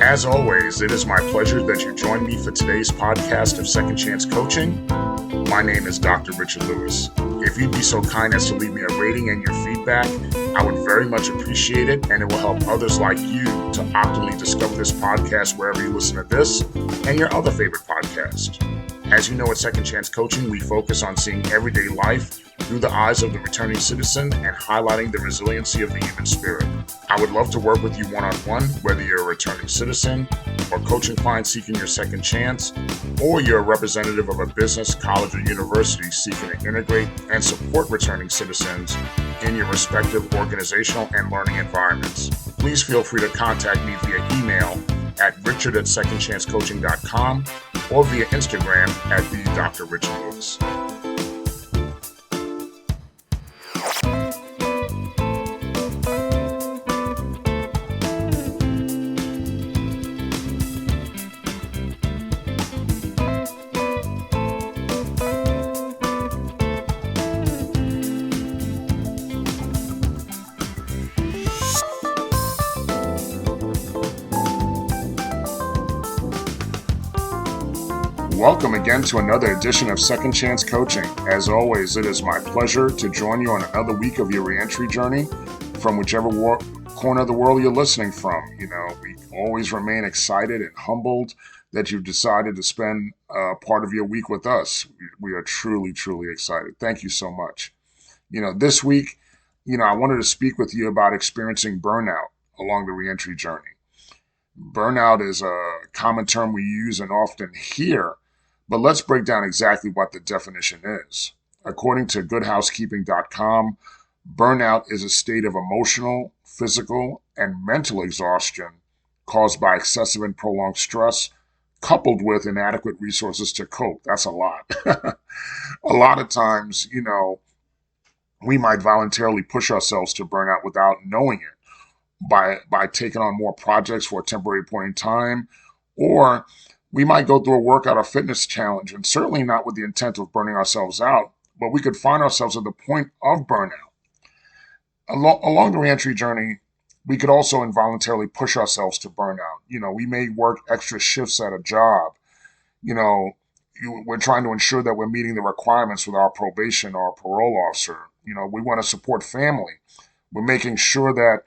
As always, it is my pleasure that you join me for today's podcast of Second Chance Coaching. My name is Dr. Richard Lewis. If you'd be so kind as to leave me a rating and your feedback, I would very much appreciate it, and it will help others like you to optimally discover this podcast wherever you listen to this and your other favorite podcast. As you know, at Second Chance Coaching, we focus on seeing everyday life through the eyes of the returning citizen and highlighting the resiliency of the human spirit. I would love to work with you one-on-one, whether you're a returning citizen or coaching client seeking your second chance, or you're a representative of a business, college, or university seeking to integrate and support returning citizens in your respective organizational and learning environments. Please feel free to contact me via email at richard@secondchancecoaching.com or via Instagram at the Dr. Richard Lewis. Welcome again to another edition of Second Chance Coaching. As always, it is my pleasure to join you on another week of your reentry journey from whichever corner of the world you're listening from. You know, we always remain excited and humbled that you've decided to spend part of your week with us. We are truly, truly excited. Thank you so much. You know, this week, I wanted to speak with you about experiencing burnout along the reentry journey. Burnout is a common term we use and often hear, but let's break down exactly what the definition is. According to goodhousekeeping.com, burnout is a state of emotional, physical, and mental exhaustion caused by excessive and prolonged stress, coupled with inadequate resources to cope. That's a lot. A lot of times, we might voluntarily push ourselves to burnout without knowing it by taking on more projects for a temporary point in time, or we might go through a workout or fitness challenge, and certainly not with the intent of burning ourselves out, but we could find ourselves at the point of burnout. Along the reentry journey, we could also involuntarily push ourselves to burnout. We may work extra shifts at a job. We're trying to ensure that we're meeting the requirements with our probation or parole officer. We want to support family. We're making sure that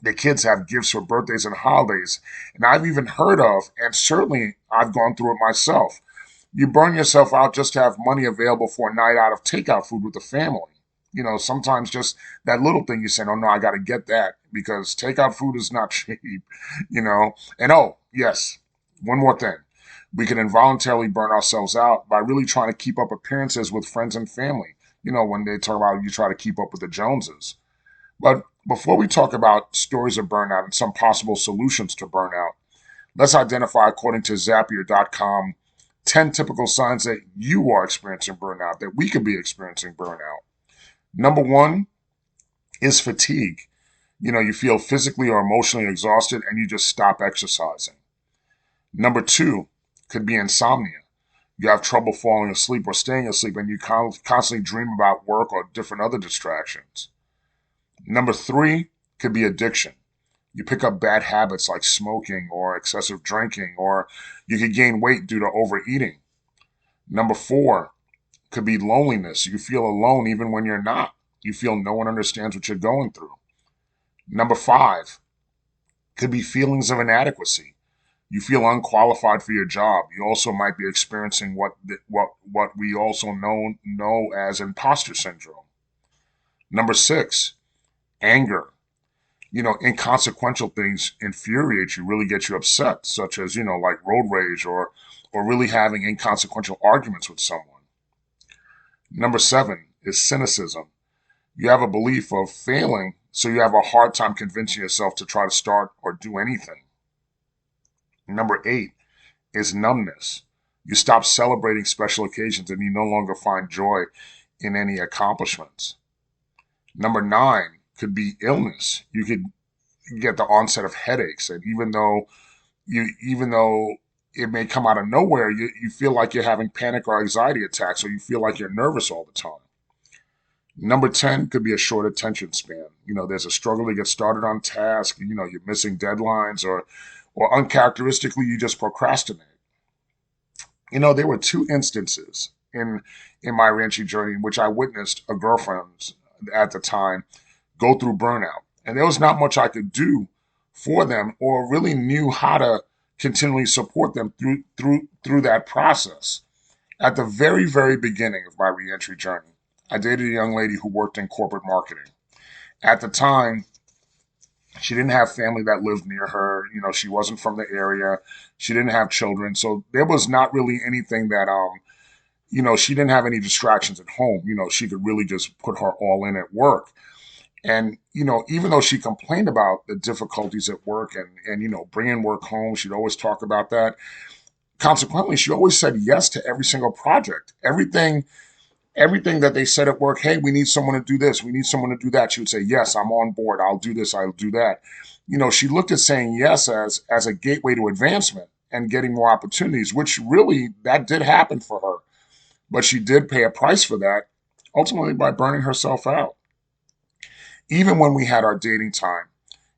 the kids have gifts for birthdays and holidays. And I've even heard of, and certainly I've gone through it myself, you burn yourself out just to have money available for a night out of takeout food with the family. Sometimes just that little thing you say, oh no, I got to get that because takeout food is not cheap, And oh, yes, one more thing. We can involuntarily burn ourselves out by really trying to keep up appearances with friends and family. When they talk about you try to keep up with the Joneses. But before we talk about stories of burnout and some possible solutions to burnout, let's identify, according to Zapier.com, 10 typical signs that you are experiencing burnout, that we could be experiencing burnout. Number one is fatigue. You feel physically or emotionally exhausted and you just stop exercising. Number two could be insomnia. You have trouble falling asleep or staying asleep and you constantly dream about work or different other distractions. Number three could be addiction. You pick up bad habits like smoking or excessive drinking, or you could gain weight due to overeating. Number four could be loneliness. You feel alone even when you're not. You feel no one understands what you're going through. Number five could be feelings of inadequacy. You feel unqualified for your job. You also might be experiencing what we also know as imposter syndrome. Number six, anger. Inconsequential things infuriate you, really get you upset, such as, like road rage or really having inconsequential arguments with someone. Number seven is cynicism. You have a belief of failing, so you have a hard time convincing yourself to try to start or do anything. Number eight is numbness. You stop celebrating special occasions and you no longer find joy in any accomplishments. Number nine could be illness. You could get the onset of headaches, and even though it may come out of nowhere, you feel like you're having panic or anxiety attacks, or you feel like you're nervous all the time. Number 10 could be a short attention span. There's a struggle to get started on task. You're missing deadlines, or or uncharacteristically, you just procrastinate. There were two instances in my reentry journey in which I witnessed a girlfriend at the time go through burnout. And there was not much I could do for them or really knew how to continually support them through that process. At the very, very beginning of my reentry journey, I dated a young lady who worked in corporate marketing. At the time, she didn't have family that lived near her. She wasn't from the area. She didn't have children. So there was not really anything that, she didn't have any distractions at home. She could really just put her all in at work. And, even though she complained about the difficulties at work and bringing work home, she'd always talk about that. Consequently, she always said yes to every single project. Everything that they said at work, hey, we need someone to do this, we need someone to do that. She would say, yes, I'm on board. I'll do this, I'll do that. She looked at saying yes as a gateway to advancement and getting more opportunities, which really that did happen for her. But she did pay a price for that, ultimately by burning herself out. Even when we had our dating time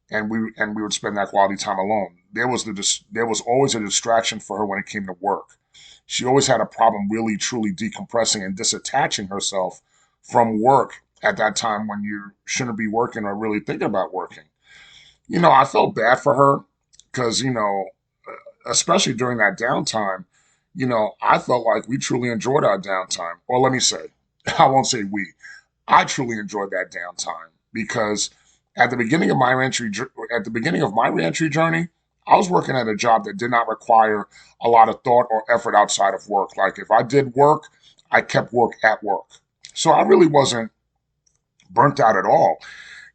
and we would spend that quality time alone, there was always a distraction for her when it came to work. She always had a problem really truly decompressing and disattaching herself from work at that time when you shouldn't be working or really thinking about working. I felt bad for her because, especially during that downtime, I felt like we truly enjoyed our downtime. Or let me say, I won't say we. I truly enjoyed that downtime because at the beginning of my reentry journey, I was working at a job that did not require a lot of thought or effort outside of work. Like if I did work, I kept work at work. So I really wasn't burnt out at all.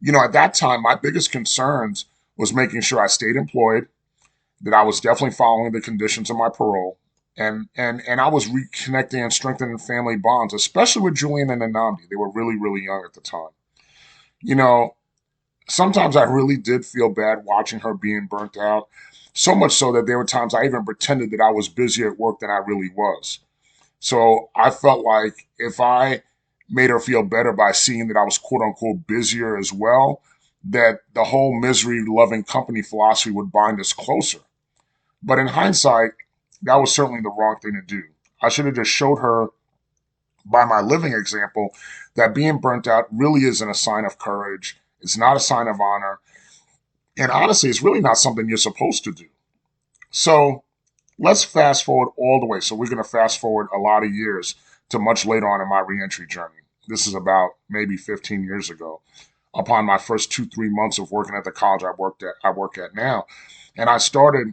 At that time, my biggest concerns was making sure I stayed employed, that I was definitely following the conditions of my parole, and I was reconnecting and strengthening family bonds, especially with Julian and Anandi. They were really, really young at the time. You know, Sometimes I really did feel bad watching her being burnt out, so much so that there were times I even pretended that I was busier at work than I really was. So I felt like if I made her feel better by seeing that I was quote unquote busier as well, that the whole misery loving company philosophy would bind us closer. But in hindsight, that was certainly the wrong thing to do. I should have just showed her by my living example that being burnt out really isn't a sign of courage. It's not a sign of honor. And honestly, it's really not something you're supposed to do. So let's fast forward all the way. So we're going to fast forward a lot of years to much later on in my reentry journey. This is about maybe 15 years ago, upon my first 2, 3 months of working at the college I work at now. And I started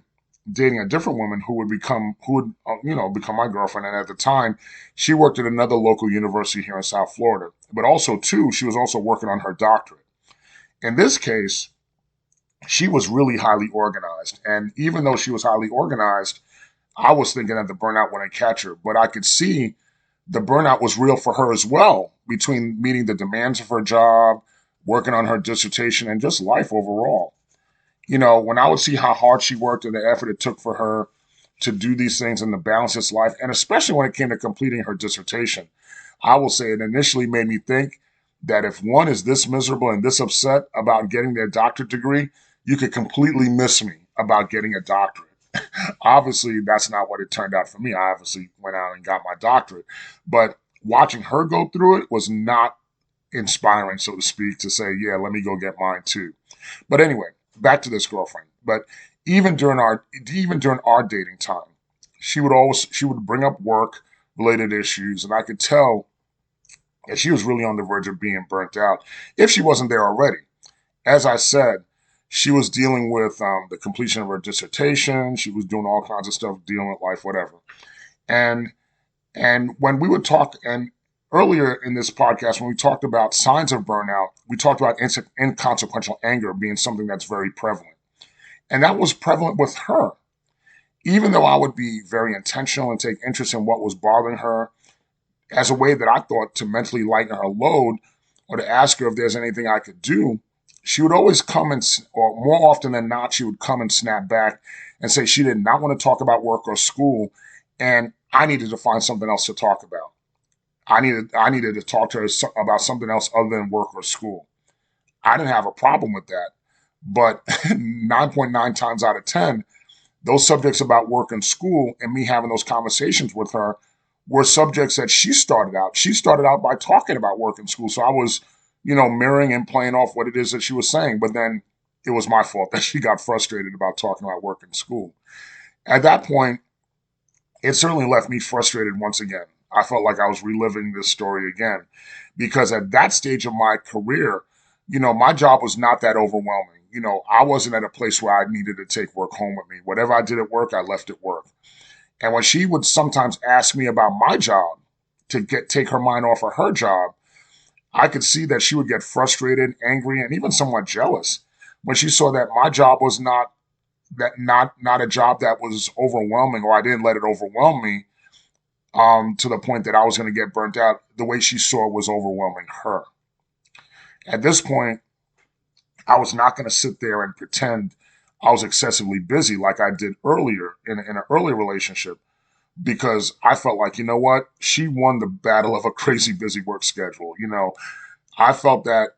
dating a different woman who would become my girlfriend. And at the time, she worked at another local university here in South Florida. But also, too, she was also working on her doctorate. In this case, she was really highly organized. And even though she was highly organized, I was thinking that the burnout wouldn't catch her. But I could see the burnout was real for her as well, between meeting the demands of her job, working on her dissertation, and just life overall. When I would see how hard she worked and the effort it took for her to do these things and to balance this life, and especially when it came to completing her dissertation, I will say it initially made me think that if one is this miserable and this upset about getting their doctorate degree, you could completely miss me about getting a doctorate. Obviously, that's not what it turned out for me. I obviously went out and got my doctorate. But watching her go through it was not inspiring, so to speak, to say, yeah, let me go get mine too. But anyway, back to this girlfriend. But even during our dating time, she would bring up work related issues, and I could tell that she was really on the verge of being burnt out if she wasn't there already. As I said, she was dealing with the completion of her dissertation. She was doing all kinds of stuff, dealing with life, whatever. And and when we would talk, and earlier in this podcast, when we talked about signs of burnout, we talked about inconsequential anger being something that's very prevalent. And that was prevalent with her. Even though I would be very intentional and take interest in what was bothering her as a way that I thought to mentally lighten her load or to ask her if there's anything I could do, she would always come or more often than not, she would come and snap back and say she did not want to talk about work or school. And I needed to find something else to talk about. I needed to talk to her about something else other than work or school. I didn't have a problem with that. But 9.9 times out of 10, those subjects about work and school and me having those conversations with her were subjects that she started out. She started out by talking about work and school. So I was, mirroring and playing off what it is that she was saying. But then it was my fault that she got frustrated about talking about work and school. At that point, it certainly left me frustrated once again. I felt like I was reliving this story again because at that stage of my career, my job was not that overwhelming. I wasn't at a place where I needed to take work home with me. Whatever I did at work, I left at work. And when she would sometimes ask me about my job to take her mind off of her job, I could see that she would get frustrated, angry, and even somewhat jealous when she saw that my job was not a job that was overwhelming, or I didn't let it overwhelm me to the point that I was going to get burnt out. The way she saw it was overwhelming her. At this point, I was not going to sit there and pretend I was excessively busy like I did earlier in an earlier relationship, because I felt like, you know what? She won the battle of a crazy busy work schedule. I felt that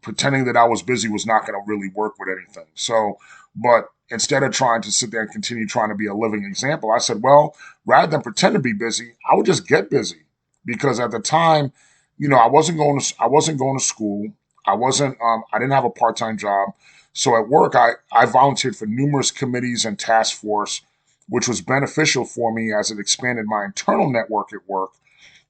pretending that I was busy was not going to really work with anything. So, but instead of trying to sit there and continue trying to be a living example, I said, well, rather than pretend to be busy, I would just get busy. Because at the time, I wasn't going to school. I didn't have a part-time job. So at work, I volunteered for numerous committees and task force, which was beneficial for me as it expanded my internal network at work.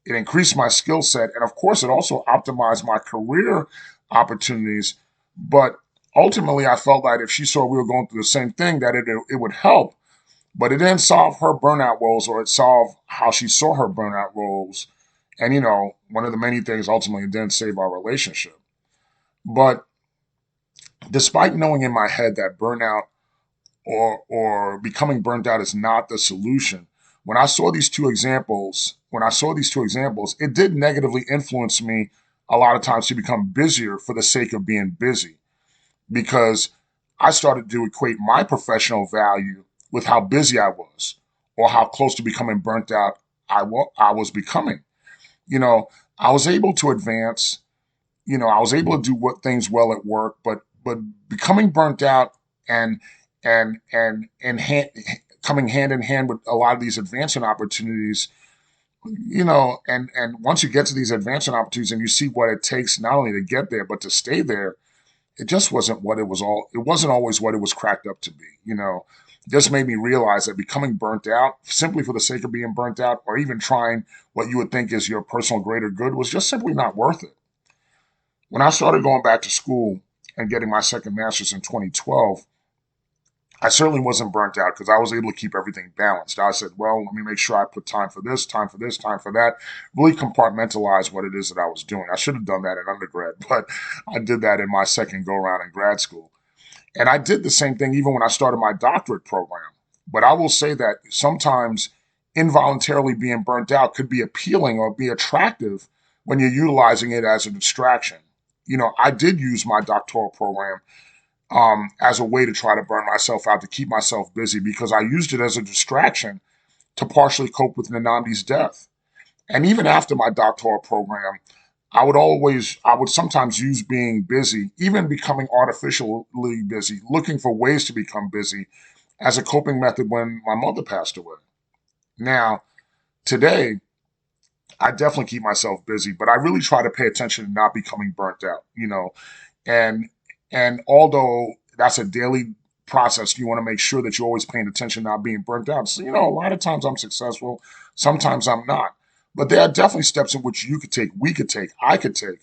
It increased my skill set. And of course, it also optimized my career opportunities. But ultimately, I felt like if she saw we were going through the same thing, that it would help. But it didn't solve her burnout woes, or it solved how she saw her burnout woes. And, one of the many things ultimately it didn't save our relationship. But despite knowing in my head that burnout or becoming burnt out is not the solution, when I saw these two examples, it did negatively influence me a lot of times to become busier for the sake of being busy, because I started to equate my professional value with how busy I was or how close to becoming burnt out I was becoming. You know, I was able to advance, I was able to do what things well at work, but becoming burnt out and and coming hand in hand with a lot of these advancement opportunities, and once you get to these advancement opportunities and you see what it takes not only to get there but to stay there, it just wasn't what it was all. It wasn't always what it was cracked up to be. It just made me realize that becoming burnt out simply for the sake of being burnt out, or even trying what you would think is your personal greater good, was just simply not worth it. When I started going back to school and getting my second master's in 2012, I certainly wasn't burnt out because I was able to keep everything balanced. I said, well, let me make sure I put time for this, time for this, time for that, really compartmentalize what it is that I was doing. I should have done that in undergrad, but I did that in my second go around in grad school. And I did the same thing even when I started my doctorate program. But I will say that sometimes involuntarily being burnt out could be appealing or be attractive when you're utilizing it as a distraction. I did use my doctoral program as a way to try to burn myself out, to keep myself busy, because I used it as a distraction to partially cope with Nnamdi's death. And even after my doctoral program, I would sometimes use being busy, even becoming artificially busy, looking for ways to become busy as a coping method when my mother passed away. Now, today, I definitely keep myself busy, but I really try to pay attention to not becoming burnt out. And and although that's a daily process, you want to make sure that you're always paying attention, not being burnt out. So, a lot of times I'm successful, sometimes I'm not. But there are definitely steps in which you could take, we could take, I could take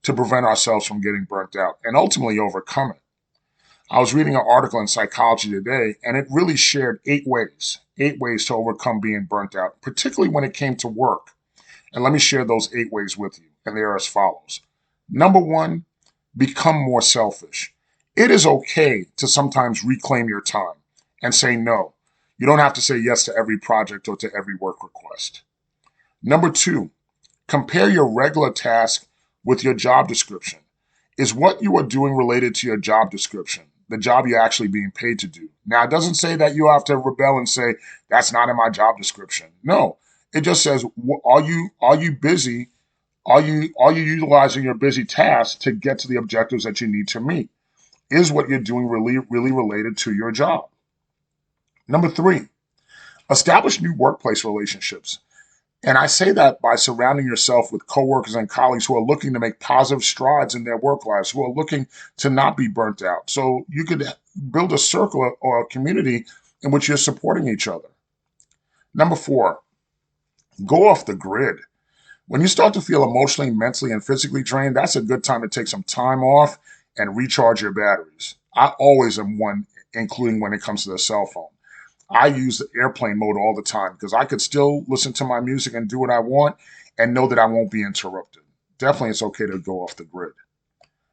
to prevent ourselves from getting burnt out and ultimately overcome it. I was reading an article in Psychology Today, and it really shared 8 ways to overcome being burnt out, particularly when it came to work. And let me share those 8 ways with you. And they are as follows. Number one, become more selfish. It is okay to sometimes reclaim your time and say no. You don't have to say yes to every project or to every work request. Number two, compare your regular task with your job description. Is what you are doing related to your job description, the job you're actually being paid to do? Now, it doesn't say that you have to rebel and say, that's not in my job description. No, it just says, are you busy? Are you utilizing your busy tasks to get to the objectives that you need to meet? Is what you're doing really related to your job? Number three, establish new workplace relationships. And I say that by surrounding yourself with coworkers and colleagues who are looking to make positive strides in their work lives, who are looking to not be burnt out. So you could build a circle or a community in which you're supporting each other. Number four, go off the grid. When you start to feel emotionally, mentally, and physically drained, that's a good time to take some time off and recharge your batteries. I always am one, including when it comes to the cell phone. I use the airplane mode all the time because I could still listen to my music and do what I want and know that I won't be interrupted. Definitely, it's okay to go off the grid.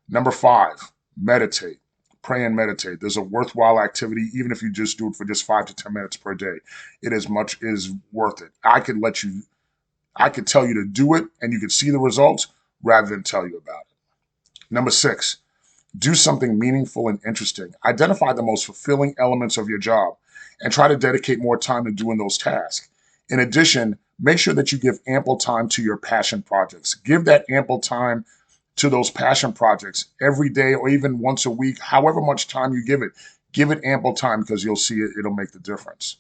Number five, meditate. Pray and meditate. There's a worthwhile activity, even if you just do it for just 5 to 10 minutes per day. It is worth it. I could tell you to do it and you could see the results rather than tell you about it. Number six, do something meaningful and interesting. Identify the most fulfilling elements of your job and try to dedicate more time to doing those tasks. In addition, make sure that you give ample time to your passion projects. Give that ample time to those passion projects every day or even once a week, however much time you give it. Give it ample time because you'll see it'll make the difference.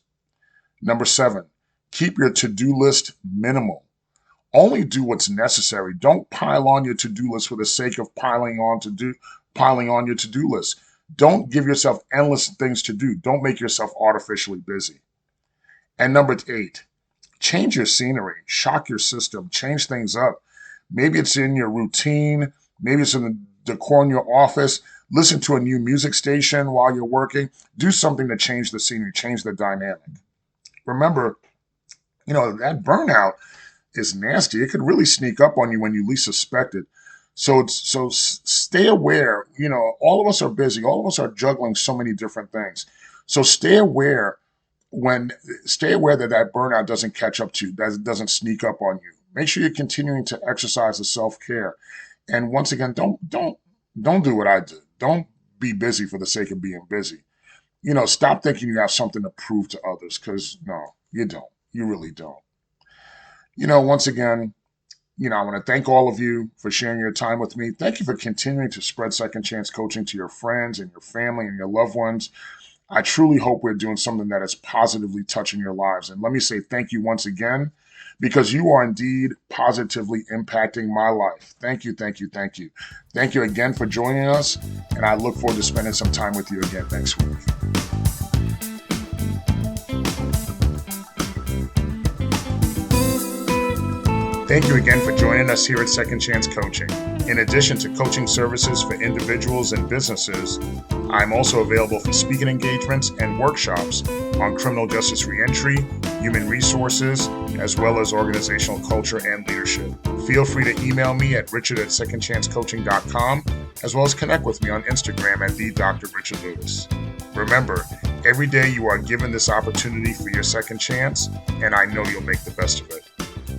Number seven, keep your to-do list minimal. Only do what's necessary. Don't pile on your to-do list for the sake of piling on your to-do list. Don't give yourself endless things to do. Don't make yourself artificially busy. And number eight, change your scenery, shock your system, change things up. Maybe it's in your routine. Maybe it's in the decor in your office. Listen to a new music station while you're working. Do something to change the scenery, change the dynamic. Remember, that burnout is nasty. It could really sneak up on you when you least suspect it. So stay aware. All of us are busy. All of us are juggling so many different things. So stay aware that burnout doesn't catch up to you, that it doesn't sneak up on you. Make sure you're continuing to exercise the self-care. And once again, don't do what I did. Don't be busy for the sake of being busy. Stop thinking you have something to prove to others because no, you don't. You really don't. Once again, I want to thank all of you for sharing your time with me. Thank you for continuing to spread Second Chance Coaching to your friends and your family and your loved ones. I truly hope we're doing something that is positively touching your lives. And let me say thank you once again, because you are indeed positively impacting my life. Thank you, thank you, thank you. Thank you again for joining us, and I look forward to spending some time with you again next week. Thank you again for joining us here at Second Chance Coaching. In addition to coaching services for individuals and businesses, I'm also available for speaking engagements and workshops on criminal justice reentry, human resources, as well as organizational culture and leadership. Feel free to email me at richard@secondchancecoaching.com, as well as connect with me on Instagram at @DrRichardLewis. Remember, every day you are given this opportunity for your second chance, and I know you'll make the best of it.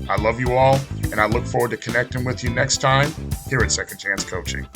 I love you all, and I look forward to connecting with you next time here at Second Chance Coaching.